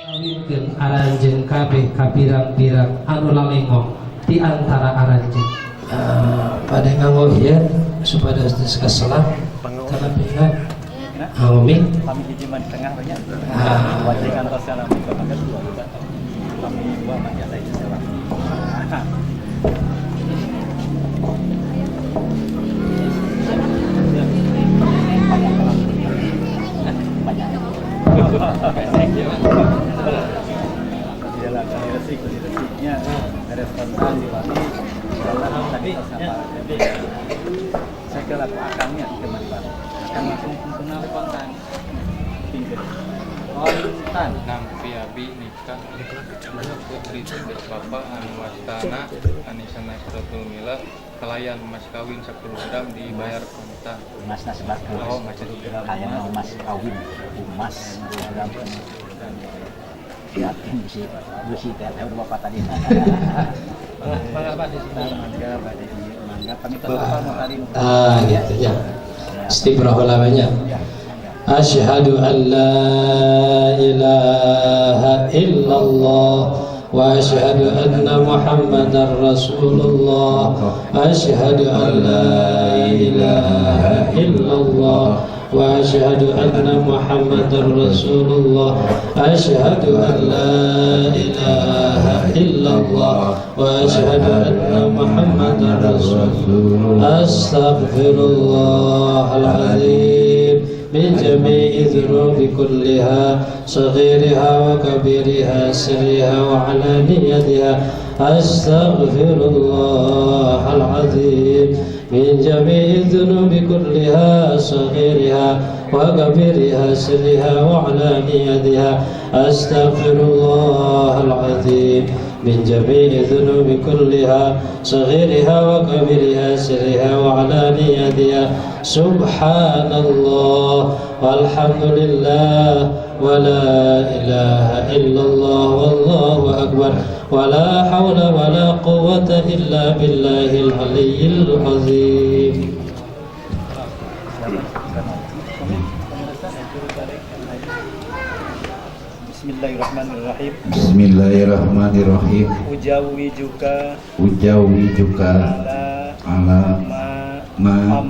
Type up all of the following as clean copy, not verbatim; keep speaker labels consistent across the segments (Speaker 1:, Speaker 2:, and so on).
Speaker 1: Kawinkeun aranjeun kabeh ka pirang-pirang anu lalengok di antara aranjeun. Pada nganggo ieu supaya keselah karena pihak amin.
Speaker 2: Kami hiji mah di tengah banyak. Wajikan sosial kami kepada dua juga. Kami dua banyak lain salah. Resiknya ada spontan diwali tadi saya ke laku akannya teman Pak akan langsung kenal kontan kontan
Speaker 3: nampi abi nikah putri teh bapak anu wastana Anisa Nasratul Mila kalayan mas kawin 10 gram dibayar kontan.
Speaker 2: Mas nasbat
Speaker 3: Oh, mas
Speaker 2: kayaknya mas kawin mas gram yakin besi teh udah bapak tadi.
Speaker 3: Mangga Pak di sini.
Speaker 2: Mangga kami tetap tadi.
Speaker 1: Gitu ya. Istighfar lamanya. Asyhadu an la ilaha illallah wa asyhadu anna Muhammadar Rasulullah. Asyhadu an la ilaha illallah wa asyhadu anna Muhammadar Rasulullah. Asyhadu an la ilaha illallah wa asyhadu anna Muhammadar Rasulullah. Astaghfirullahal azim min jami'i dhunubi kulliha saghiriha wa kabiriha sirriha wa alaniyatiha. Astaghfirullahal azim min jami'i dhunubi kulliha saghiriha wa kabiriha sirriha wa alaniyatiha. Astaghfirullahal azim min jami'i dhunubi kulliha saghiriha wa kabiriha sirriha wa alaniyatiha. Subhanallah walhamdulillah wa la ilaha illallah wallahu akbar wa la hawla wa la quwwata illa billahil aliyyil azim.
Speaker 2: Bismillahirrahmanirrahim.
Speaker 4: Bismillahirrahmanirrahim.
Speaker 2: Ujawijuka
Speaker 4: ala ma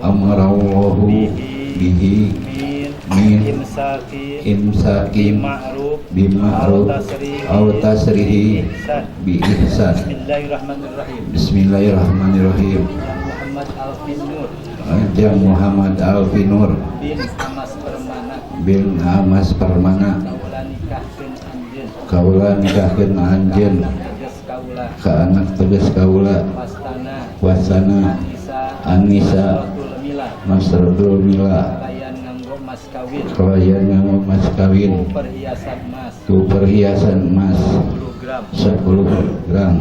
Speaker 4: amarallahu bihi min imsaki bima'ruf aw tasrihi bi ihsan. Bismillahirrahmanirrahim. Ajam Muhammad Alfi Nur bin Amas Permana kaula nikahkeun anjeun ka anak tegas kaula wasana Anisa Nasratul Mila kalayan nganggo mas kawin ku perhiasan emas 10 gram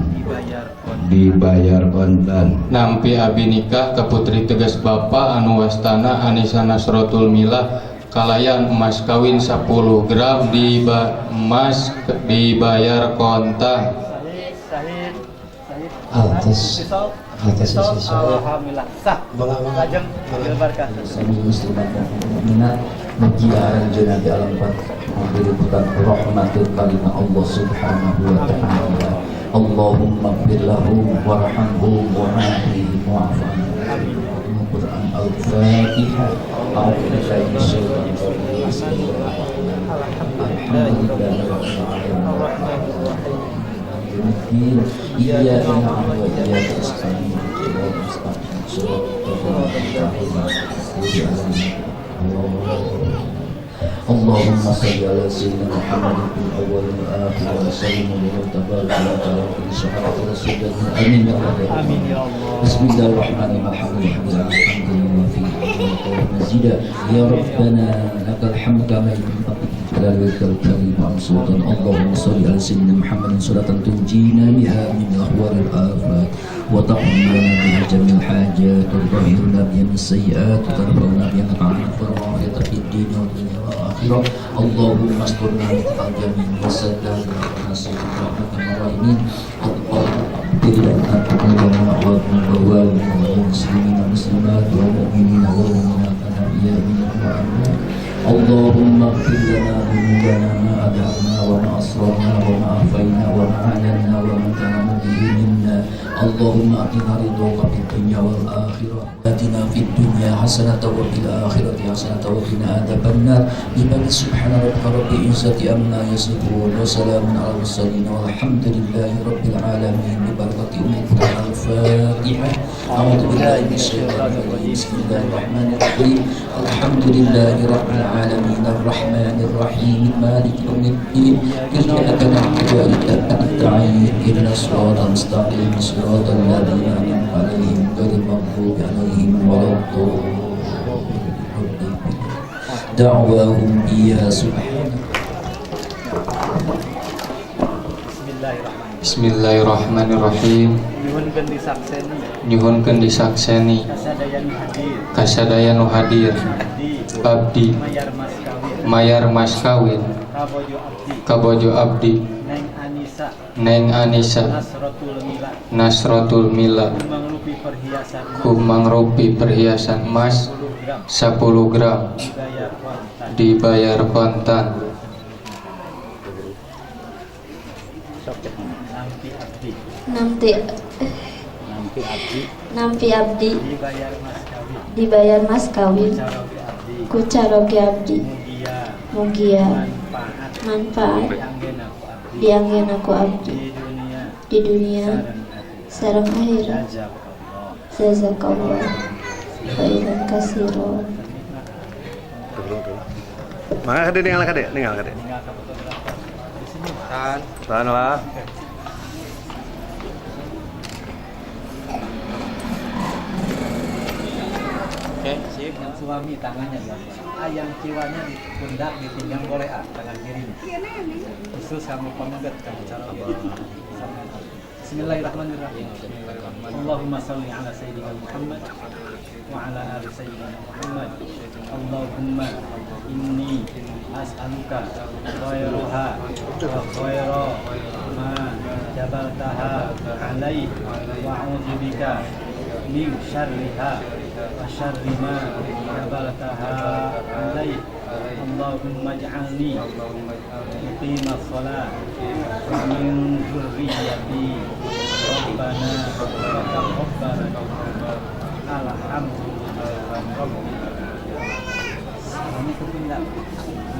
Speaker 4: dibayar kontan.
Speaker 3: Nampi abi nikah ke putri tegas bapak anu wastana Anisa Nasratul Mila kalayan emas kawin 10 gram dibayar kontan.
Speaker 1: Atas
Speaker 2: alhamdulillah sah lajeng berkah
Speaker 5: muslimat dan mukminat mugi aranjeun di alam diliputan rahmatul kalimah Allah subhanahu wa ta'ala. Allahumma ighfir lahu warhamhu wa'afihi wa'fu anhu. Quran Al-Fatihah. A'udzu billahi minasyaitonir rajim. Iyyaka na'budu wa iyyaka nasta'in. Allahumma salli ala sayyidina Muhammadin fil awwal wal akhir wa sallim wa tabarak wa ta'ala fi sahabati rasulillah. Amin ya rabbal alamin. Bismillahirrahmanirrahim. Alhamdulillah fi mazida ya rabbana lakal hamdu kama yanbaghi lijalali karim wa sultan. Allahumma salli ala sayyidina Muhammadin salatan tunjina biha min ahwalil afat wa ta'ammalna biha jamil hajat wa tahhirna biha min sayyi'at wa tarfa'na biha maq'ana fara'ita fid din wa dunya wa akhirah. Allahumma asturna min al-jamin wa saddana nasib rahmatin Allahumma wa muslimin muslimat wa mu'minina wa mu'minat wa اللهم اغفر لنا ذنوبنا ما أدعنا وما أسررنا وما أخفينا وما أعلنا وما كان به منا. اللهم أعطنا رضاك في الدنيا والآخرة. آتنا في الدنيا حسنة وفي الآخرة حسنة وقنا عذاب النار. بفضل سبحان ربك رب العزة عما يصفون وسلام على المرسلين والحمد لله رب العالمين. ببركة أم القرآن الفاتحة. أعوذ بالله من الشيطان الرجيم. بسم الله الرحمن الرحيم. الحمد لله رب العالمين الرحمن الرحيم مالك يوم الدين. إياك نعبد وإياك نستعين. اهدنا الصراط المستقيم صراط الذين أنعمت عليهم غير المغضوب عليهم ولا الضالين. دعواهم فيها سبحانك.
Speaker 3: Bismillahirrahmanirrahim.
Speaker 2: Nyuhunkeun disakseni
Speaker 3: Nyuhunkeun disakseni
Speaker 2: kasadaya nu hadir
Speaker 3: abdi
Speaker 2: mayar mas kawin
Speaker 3: mayar mas kawin
Speaker 2: kabojo abdi
Speaker 3: kabojo abdi
Speaker 2: Neng Anisa
Speaker 3: Nasratul Mila
Speaker 2: mangrupi perhiasan emas
Speaker 3: 10 gram
Speaker 2: dibayar kontan.
Speaker 6: Nampi abdi dibayar mas kawin ku caroge abdi mugia manfaat dianggen aku abdi di dunia sareng akhirat. Jazakallah khairan katsiran.
Speaker 7: Mangga kade ningal kade. Tahan lah.
Speaker 2: Oke, sip. Yang suami tangannya yang jiwanya di pundak dipinggang boleh tangan kirinya. Khusus kamu pemegat kamu cara Bismillahirrahmanirrahim. Allahumma salli ala sayyidina Muhammad wa ala ali sayyidina Muhammad. Allahumma inni as'aluka khairuha wa khaira ma jabaltaha alaihi wa a'udzubika min syarriha wa syarri ma jabaltaha alaihi. Allahumma ij'alni muqima shalah wa min dzurriyyati rabbana wa taqabbal alhamdulillah.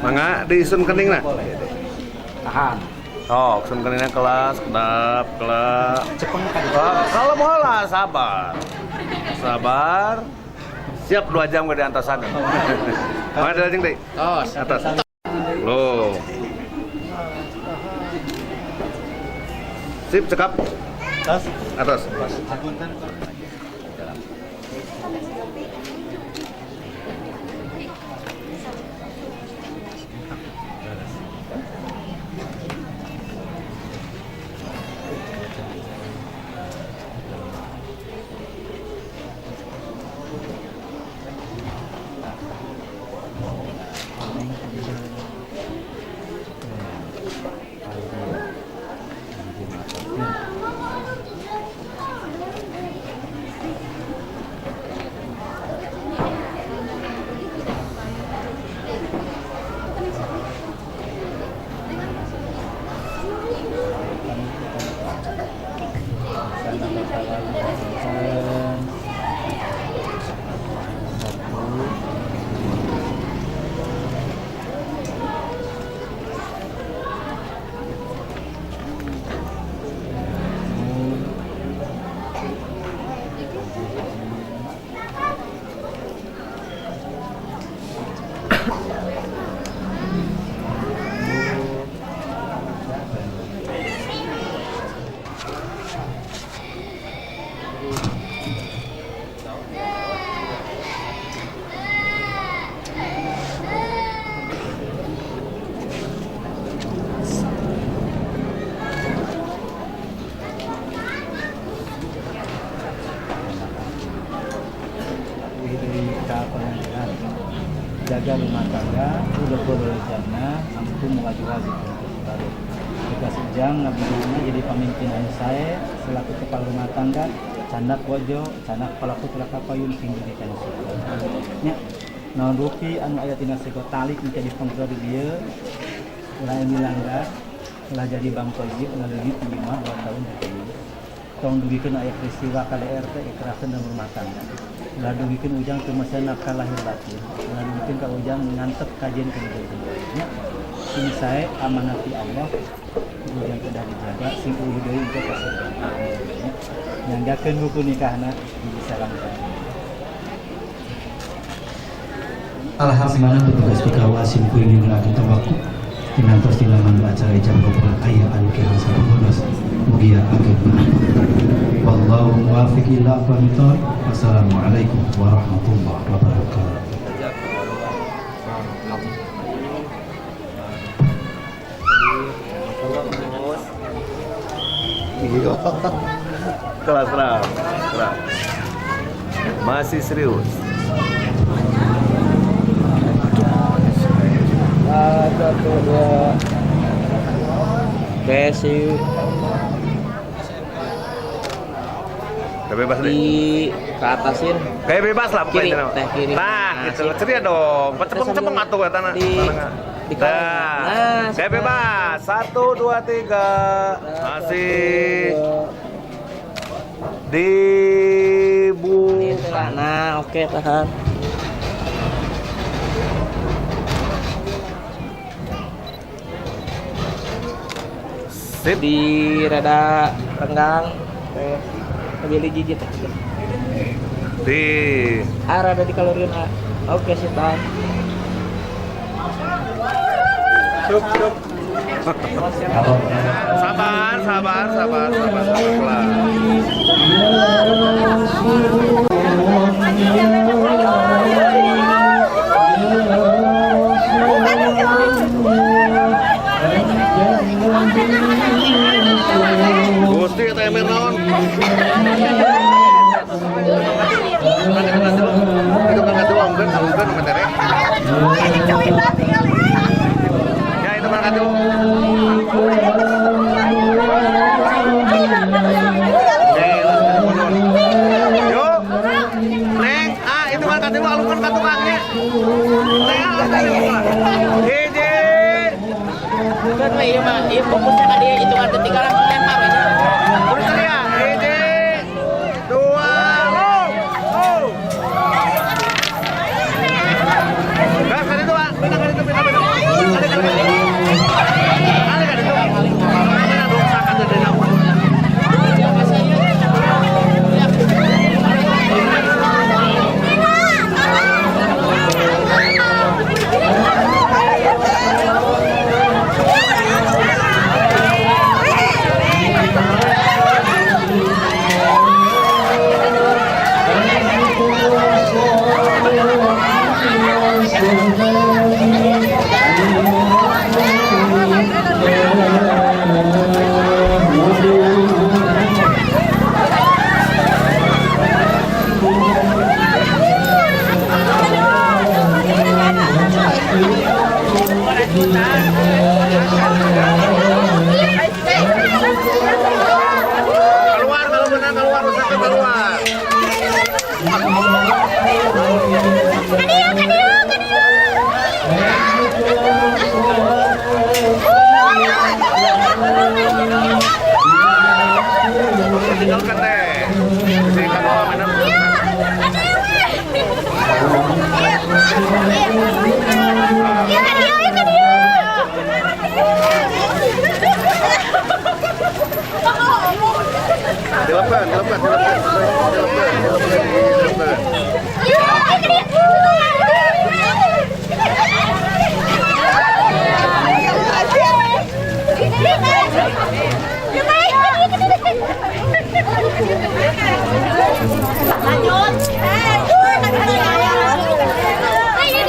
Speaker 7: Mangga diisun keningna.
Speaker 2: Tahan.
Speaker 7: Oh, sun keningna kelas, kedap, kelak.
Speaker 2: Cepeng kan.
Speaker 7: Kalau bola sabar. Sabar. Siap 2 jam ke di atas sana. Mana ada jeng deh? Atas. Loh. Sip, cekap. Atas.
Speaker 2: Jaga rumah tangga, udah jannah, mampu mewajib-wajib. Tugas ujang ngabdina jadi pemimpin saya selaku kepala rumah tangga, candak wojo, candak pelaku telaka payun tinggi di kantor. Nya, naon rupi anu aya tina sego talik menjadi penggerak dia ulah yang dilanggar ulah jadi bangkoib ulah leungit 5 2 tahun jadi tong dugikeun aya peristiwa KDRT kekerasan dalam rumah tangga ulah dugikeun ujang teu meuseuh nafkah lahir batin ulah dugikeun ka ujang ngantep kajian kemudian sing sae amanah ti Allah ujang kedah dijaga sing uluh deui juga kasebut nyanggakeun buku nikahna disalamkan.
Speaker 8: Alhamdulillah petugas PKW simpu ini lagi tawaku dinantos dilaman acara jam kebelah ayaan kira satu bonus mugia akhir wallahu muwafiq ila aqwamit thoriq. Wassalamualaikum warahmatullahi wabarakatuh.
Speaker 7: Kelas terang. Masih serius.
Speaker 9: Kasih
Speaker 7: Bebas deh.
Speaker 9: ke atasin
Speaker 7: Kayak bebas lah
Speaker 9: kiri,
Speaker 7: pokoknya.
Speaker 9: teh kiri.
Speaker 7: Nah, gitu. Ceria dong. Cepeng-cepeng atuh ya tanah.
Speaker 9: Di kanan.
Speaker 7: Nah, kayak bebas. 1 2 3. Masih dibuka.
Speaker 9: Nah, oke tahan.
Speaker 7: Sip.
Speaker 9: Di rada renggang. Pilih gigit.
Speaker 7: Di
Speaker 9: Rada di kalorin. Oke, sip tahan.
Speaker 7: Cup. Sabar. Pelan. Gusti eta emir naon? Itu kan kadu ongkeun materi. Ya itu kan kadu. Yuk. Neng, itu kan kadu alungkeun ka tukangnya. Hiji.
Speaker 9: Kan ieu mah ieu fokusnya ka dia hitungan detik orang tembak aja.
Speaker 7: Udah ya. Hiji. 2. Gas kali itu, pindah. Ada kali itu. Mana dong sakat dari nama. Keluar kalau benar keluar usah keluar. Tinggalkan deh. Tinggalkan kalau benar. Dilepkan.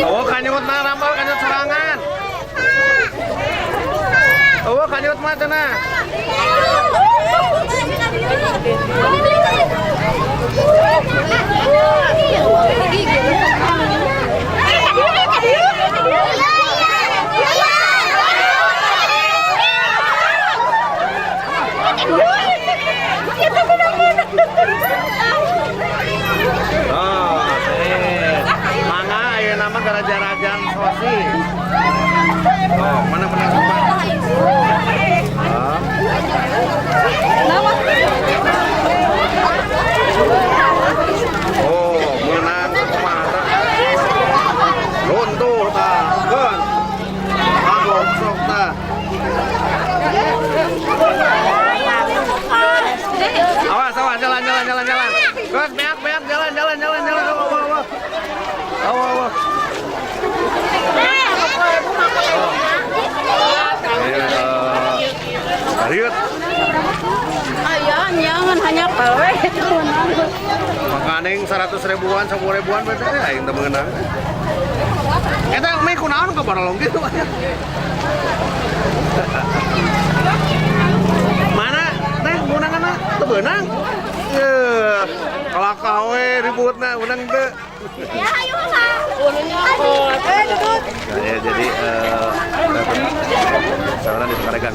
Speaker 7: Oh, kanyut na rambal, kanyut serangan. Oh, kanyut mah cenah. Mangga ayeuna mah Oh, mana menang semua? Oh, menang semua. Runtuh ta, kan? Agok sok ta. Awas, jalan. Terus beak, jalan. Awas. Ariut.
Speaker 6: Ayah, jangan hanya kawe.
Speaker 7: Makaning 100 ribuan, 10 ribuan berarti ya yang mengenang. Eta meh kunaon ka baralong gitu. Mana teh munangana teu beunang. Kalau kawe ributna menang teu.
Speaker 6: Ya, ayo lah. Ulunya apa? Duduk.
Speaker 7: Ya jadi saudara di Pekaregan.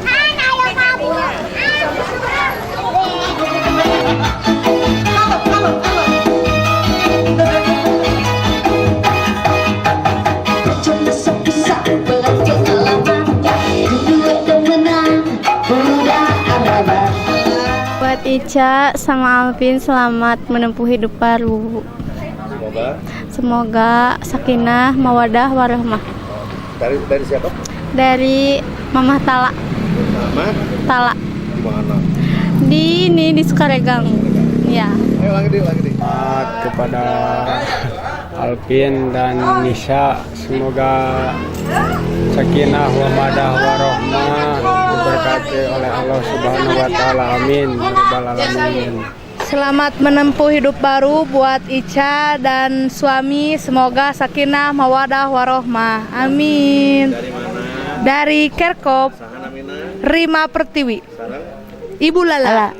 Speaker 6: Buat Ica sama Alvin selamat menempuh hidup baru. Semoga sakinah, mawadah, warahmah.
Speaker 7: Dari siapa?
Speaker 6: Dari Mamah Tala.
Speaker 7: Mama?
Speaker 6: Tala.
Speaker 7: Di mana?
Speaker 6: Di Sukaregang. Ya.
Speaker 7: Ayo lagi di.
Speaker 10: Kepada Alvin dan Nisa, semoga sakinah mawadah warahmah diberkati oleh Allah Subhanahu wa taala. Amin. Ya rabbal alamin.
Speaker 6: Selamat menempuh hidup baru buat Ica dan suami. Semoga sakinah, mawadah, warahmah. Amin.
Speaker 7: Dari mana?
Speaker 6: Dari Kerkop.
Speaker 7: Sahana Mina.
Speaker 6: Rima Pertiwi.
Speaker 7: Sarang?
Speaker 6: Ibu Lala.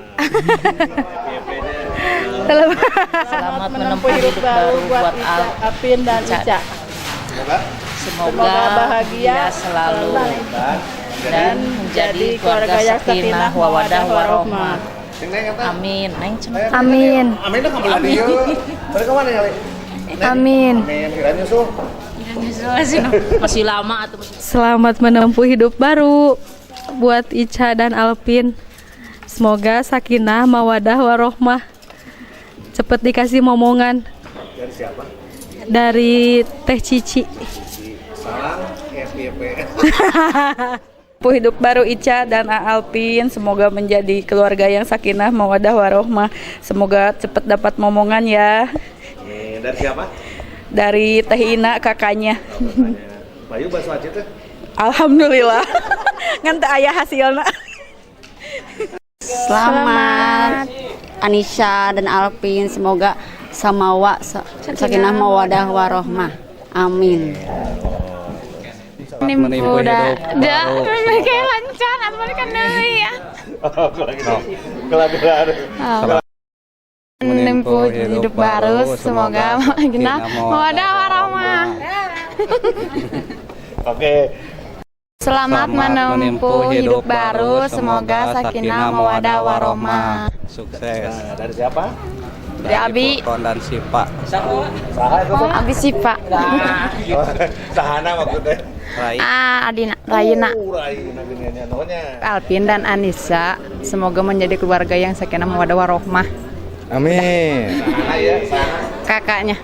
Speaker 9: Selamat menempuh hidup baru buat
Speaker 6: Alvin dan Ica.
Speaker 9: Semoga bahagia selalu dan menjadi keluarga yang sakinah, mawaddah, warahmah. Amin.
Speaker 6: Amin.
Speaker 7: Amin dah kabel dia. Balik ke mana kali?
Speaker 6: Amin.
Speaker 7: Amin. Kira nyusuh.
Speaker 9: Masih lama atau
Speaker 6: Selamat menempuh hidup baru buat Ica dan Alvin. Semoga sakinah, mawadah, warahmah. Cepet dikasih momongan.
Speaker 7: Dari siapa?
Speaker 6: Dari Teh Cici.
Speaker 7: Salam FYP.
Speaker 6: Hidup baru Ica dan Alvin, semoga menjadi keluarga yang sakinah, mawadah, warahmah. Semoga cepat dapat momongan ya.
Speaker 7: Dari siapa?
Speaker 6: Dari Teh Ina, kakaknya.
Speaker 7: Bayu bahasa Aceh teh.
Speaker 6: Alhamdulillah. Ngan teu aya hasilna.
Speaker 11: Selamat Anissa dan Alvin, semoga samawa sakinah mawadah warahmah. Amin.
Speaker 10: Menimpu hidup baru.
Speaker 6: Kayak lancar, apa kan ya. Menempuh hidup baru, semoga sakinah, mawadah, warahmah.
Speaker 7: Oke.
Speaker 6: Selamat menempuh hidup baru, semoga sakinah, mawadah, warahmah.
Speaker 10: Sukses.
Speaker 7: Dari siapa?
Speaker 6: Dari Abi.
Speaker 10: Kon dan Sipa.
Speaker 7: Saha itu tuh?
Speaker 6: Abi Sipa.
Speaker 7: Sahana maksudnya.
Speaker 6: Adina, Rayuna.
Speaker 7: Rayuna gini namanya.
Speaker 6: Alvin dan Anissa, semoga menjadi keluarga yang sakinah, mawadah, warahmah.
Speaker 10: Amin.
Speaker 7: Sahana ya, sahana.
Speaker 6: Kakaknya.